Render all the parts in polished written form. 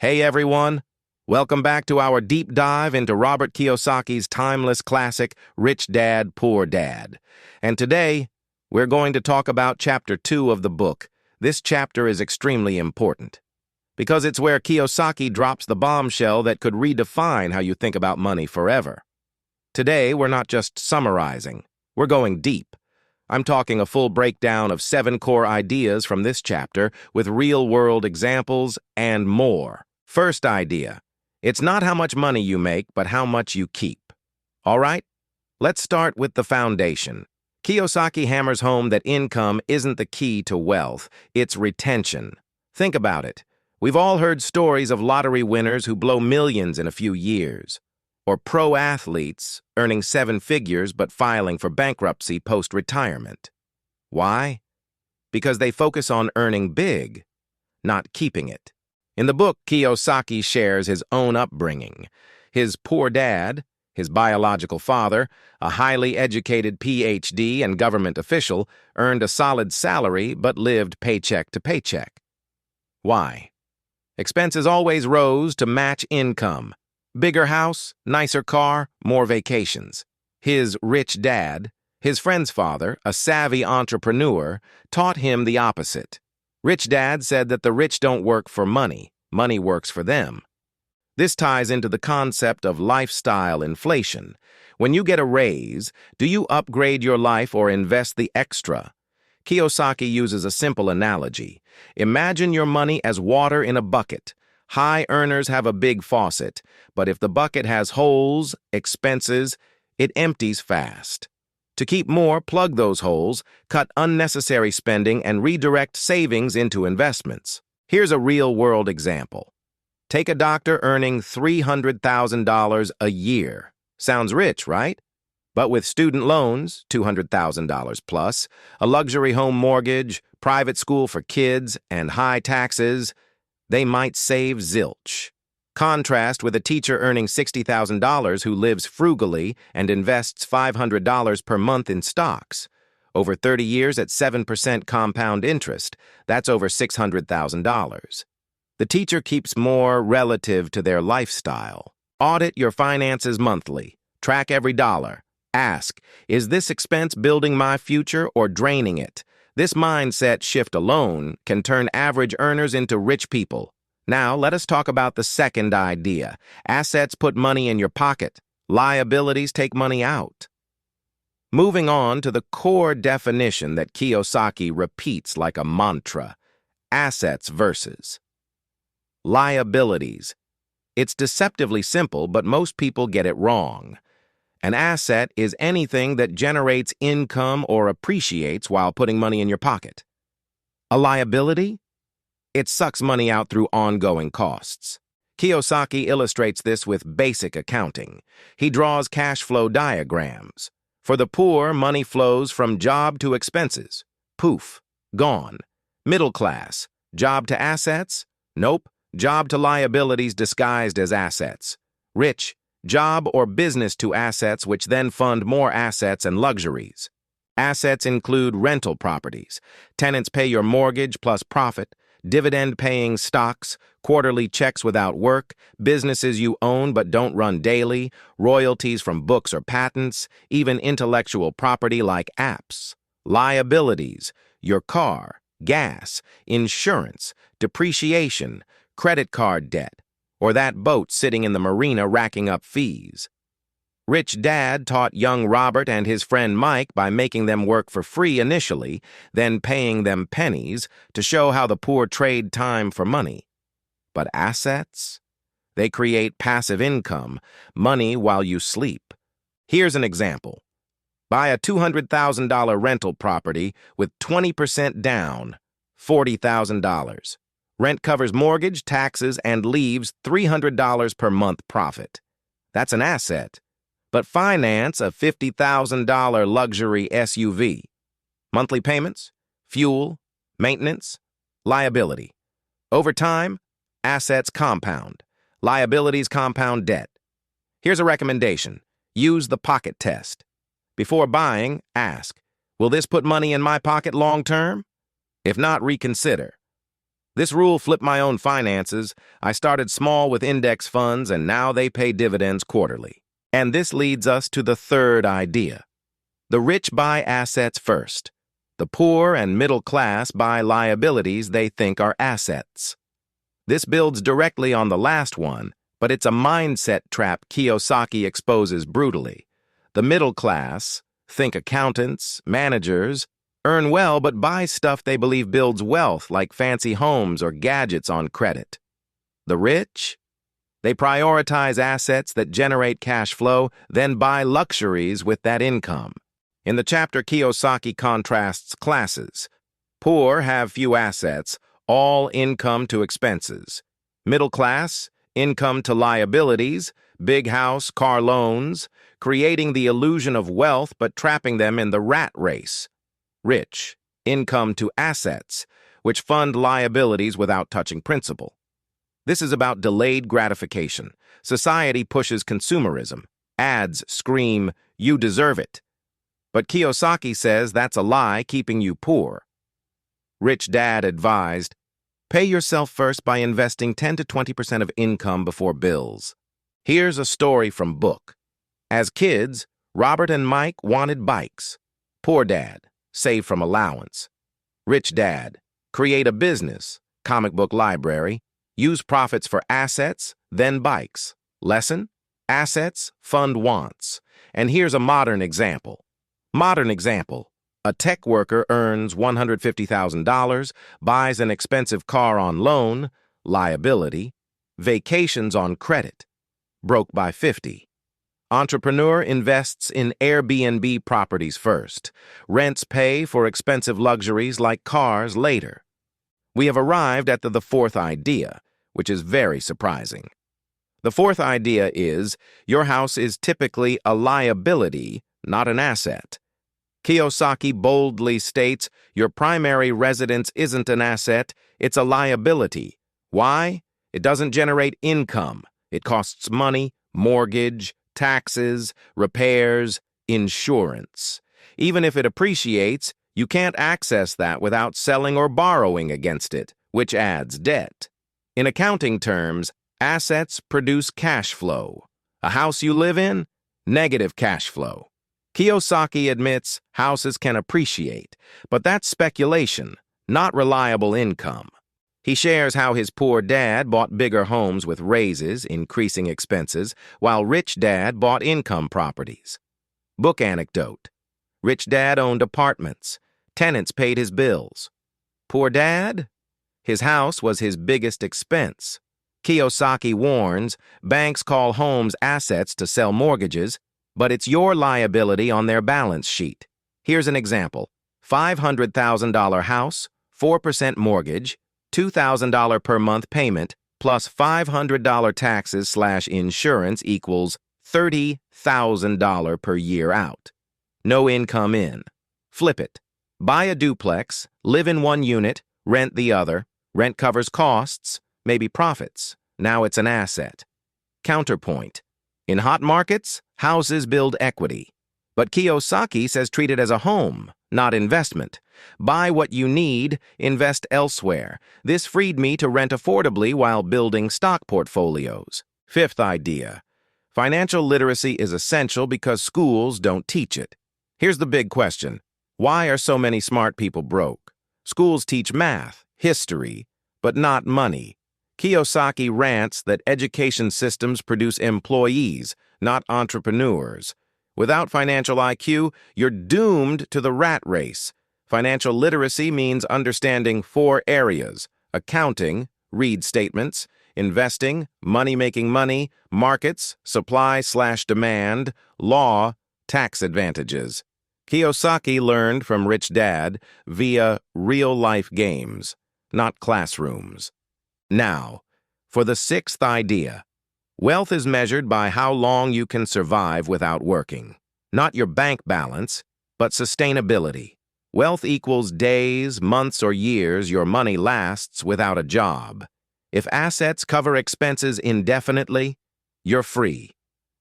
Hey everyone, welcome back to our deep dive into Robert Kiyosaki's timeless classic, Rich Dad, Poor Dad. And today, we're going to talk about Chapter 2 of the book. This chapter is extremely important because it's where Kiyosaki drops the bombshell that could redefine how you think about money forever. Today, we're not just summarizing, we're going deep. I'm talking a full breakdown of 7 core ideas from this chapter with real-world examples and more. First idea, it's not how much money you make, but how much you keep. All right? Let's start with the foundation. Kiyosaki hammers home that income isn't the key to wealth, it's retention. Think about it. We've all heard stories of lottery winners who blow millions in a few years, or pro athletes earning 7 figures but filing for bankruptcy post-retirement. Why? Because they focus on earning big, not keeping it. In the book, Kiyosaki shares his own upbringing. His poor dad, his biological father, a highly educated PhD and government official, earned a solid salary but lived paycheck to paycheck. Why? Expenses always rose to match income. Bigger house, nicer car, more vacations. His rich dad, his friend's father, a savvy entrepreneur, taught him the opposite. Rich Dad said that the rich don't work for money, money works for them. This ties into the concept of lifestyle inflation. When you get a raise, do you upgrade your life or invest the extra? Kiyosaki uses a simple analogy. Imagine your money as water in a bucket. High earners have a big faucet, but if the bucket has holes, expenses, it empties fast. To keep more, plug those holes, cut unnecessary spending, and redirect savings into investments. Here's a real-world example. Take a doctor earning $300,000 a year. Sounds rich, right? But with student loans, $200,000 plus, a luxury home mortgage, private school for kids, and high taxes, they might save zilch. Contrast with a teacher earning $60,000 who lives frugally and invests $500 per month in stocks. Over 30 years at 7% compound interest, that's over $600,000. The teacher keeps more relative to their lifestyle. Audit your finances monthly. Track every dollar. Ask, is this expense building my future or draining it? This mindset shift alone can turn average earners into rich people. Now, let us talk about the second idea. Assets put money in your pocket. Liabilities take money out. Moving on to the core definition that Kiyosaki repeats like a mantra. Assets versus liabilities. It's deceptively simple, but most people get it wrong. An asset is anything that generates income or appreciates while putting money in your pocket. A liability? It sucks money out through ongoing costs. Kiyosaki illustrates this with basic accounting. He draws cash flow diagrams. For the poor, money flows from job to expenses. Poof, gone. Middle class, job to assets? Nope, job to liabilities disguised as assets. Rich, job or business to assets which then fund more assets and luxuries. Assets include rental properties. Tenants pay your mortgage plus profit. Dividend-paying stocks, quarterly checks without work, businesses you own but don't run daily, royalties from books or patents, even intellectual property like apps. Liabilities, your car, gas, insurance, depreciation, credit card debt, or that boat sitting in the marina racking up fees. Rich Dad taught young Robert and his friend Mike by making them work for free initially, then paying them pennies to show how the poor trade time for money. But assets? They create passive income, money while you sleep. Here's an example. Buy a $200,000 rental property with 20% down, $40,000. Rent covers mortgage, taxes, and leaves $300 per month profit. That's an asset. But finance a $50,000 luxury SUV. Monthly payments, fuel, maintenance, liability. Over time, assets compound. Liabilities compound debt. Here's a recommendation. Use the pocket test. Before buying, ask, will this put money in my pocket long term? If not, reconsider. This rule flipped my own finances. I started small with index funds, and now they pay dividends quarterly. And this leads us to the third idea. The rich buy assets first. The poor and middle class buy liabilities they think are assets. This builds directly on the last one, but it's a mindset trap Kiyosaki exposes brutally. The middle class, think accountants, managers, earn well but buy stuff they believe builds wealth like fancy homes or gadgets on credit. The rich? They prioritize assets that generate cash flow, then buy luxuries with that income. In the chapter, Kiyosaki contrasts classes. Poor have few assets, all income to expenses. Middle class, income to liabilities, big house, car loans, creating the illusion of wealth but trapping them in the rat race. Rich, income to assets, which fund liabilities without touching principal. This is about delayed gratification. Society pushes consumerism. Ads scream, "You deserve it." But Kiyosaki says that's a lie keeping you poor. Rich Dad advised, pay yourself first by investing 10 to 20% of income before bills. Here's a story from book. As kids, Robert and Mike wanted bikes. Poor Dad, save from allowance. Rich Dad, create a business, comic book library, use profits for assets, then bikes. Lesson? Assets fund wants. And here's a modern example. A tech worker earns $150,000, buys an expensive car on loan, liability, vacations on credit, broke by 50. Entrepreneur invests in Airbnb properties first. Rents pay for expensive luxuries like cars later. We have arrived at the fourth idea, which is very surprising. The fourth idea is your house is typically a liability, not an asset. Kiyosaki boldly states your primary residence isn't an asset, it's a liability. Why? It doesn't generate income. It costs money, mortgage, taxes, repairs, insurance. Even if it appreciates, you can't access that without selling or borrowing against it, which adds debt. In accounting terms, assets produce cash flow. A house you live in? Negative cash flow. Kiyosaki admits houses can appreciate, but that's speculation, not reliable income. He shares how his poor dad bought bigger homes with raises, increasing expenses, while Rich Dad bought income properties. Book anecdote. Rich Dad owned apartments. Tenants paid his bills. Poor Dad? His house was his biggest expense. Kiyosaki warns, banks call homes assets to sell mortgages, but it's your liability on their balance sheet. Here's an example. $500,000 house, 4% mortgage, $2,000 per month payment, plus $500 taxes/insurance equals $30,000 per year out. No income in. Flip it. Buy a duplex, live in one unit, rent the other. Rent covers costs, maybe profits. Now it's an asset. Counterpoint. In hot markets, houses build equity. But Kiyosaki says treat it as a home, not investment. Buy what you need, invest elsewhere. This freed me to rent affordably while building stock portfolios. Fifth idea. Financial literacy is essential because schools don't teach it. Here's the big question. Why are so many smart people broke? Schools teach math, history, but not money. Kiyosaki rants that education systems produce employees, not entrepreneurs. Without financial IQ, you're doomed to the rat race. Financial literacy means understanding 4 areas: accounting, read statements, investing, money-making money, markets, supply/demand, law, tax advantages. Kiyosaki learned from Rich Dad via real-life games, not classrooms. Now, for the sixth idea. Wealth is measured by how long you can survive without working. Not your bank balance, but sustainability. Wealth equals days, months, or years your money lasts without a job. If assets cover expenses indefinitely, you're free.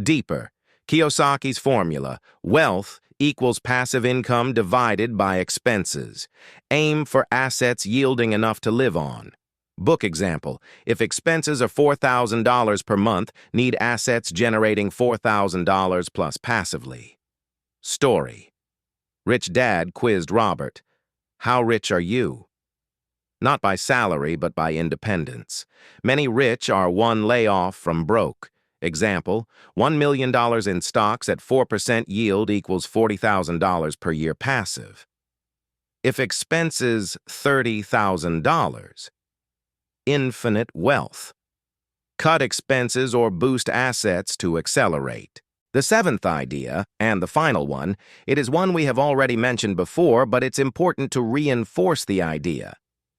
Deeper. Kiyosaki's formula, wealth equals passive income divided by expenses. Aim for assets yielding enough to live on. Book example. If expenses are $4,000 per month, need assets generating $4,000 plus passively. Story. Rich Dad quizzed Robert. How rich are you? Not by salary, but by independence. Many rich are one layoff from broke. Example, $1 million in stocks at 4% yield equals $40,000 per year passive. If expenses $30,000, infinite wealth. Cut expenses or boost assets to accelerate. The seventh idea, and the final one, it is one we have already mentioned before, but it's important to reinforce the idea.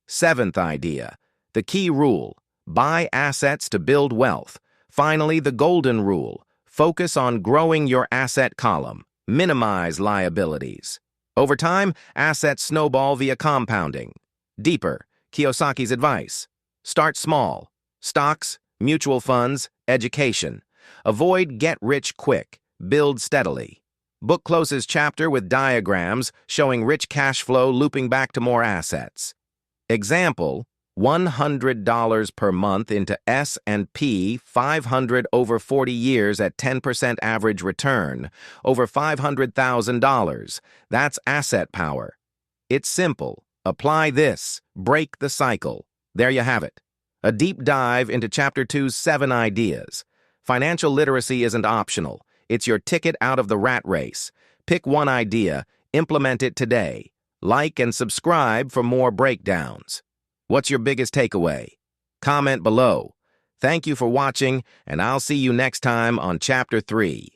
Seventh idea, the key rule, buy assets to build wealth. Finally, the golden rule, focus on growing your asset column, minimize liabilities. Over time, assets snowball via compounding. Deeper, Kiyosaki's advice. Start small. Stocks, mutual funds, education. Avoid get rich quick. Build steadily. Book closes chapter with diagrams showing rich cash flow looping back to more assets. Example, $100 per month into S&P 500 over 40 years at 10% average return, over $500,000. That's asset power. It's simple. Apply this. Break the cycle. There you have it. A deep dive into Chapter 2's 7 ideas. Financial literacy isn't optional. It's your ticket out of the rat race. Pick one idea, implement it today. Like and subscribe for more breakdowns. What's your biggest takeaway? Comment below. Thank you for watching, and I'll see you next time on Chapter 3.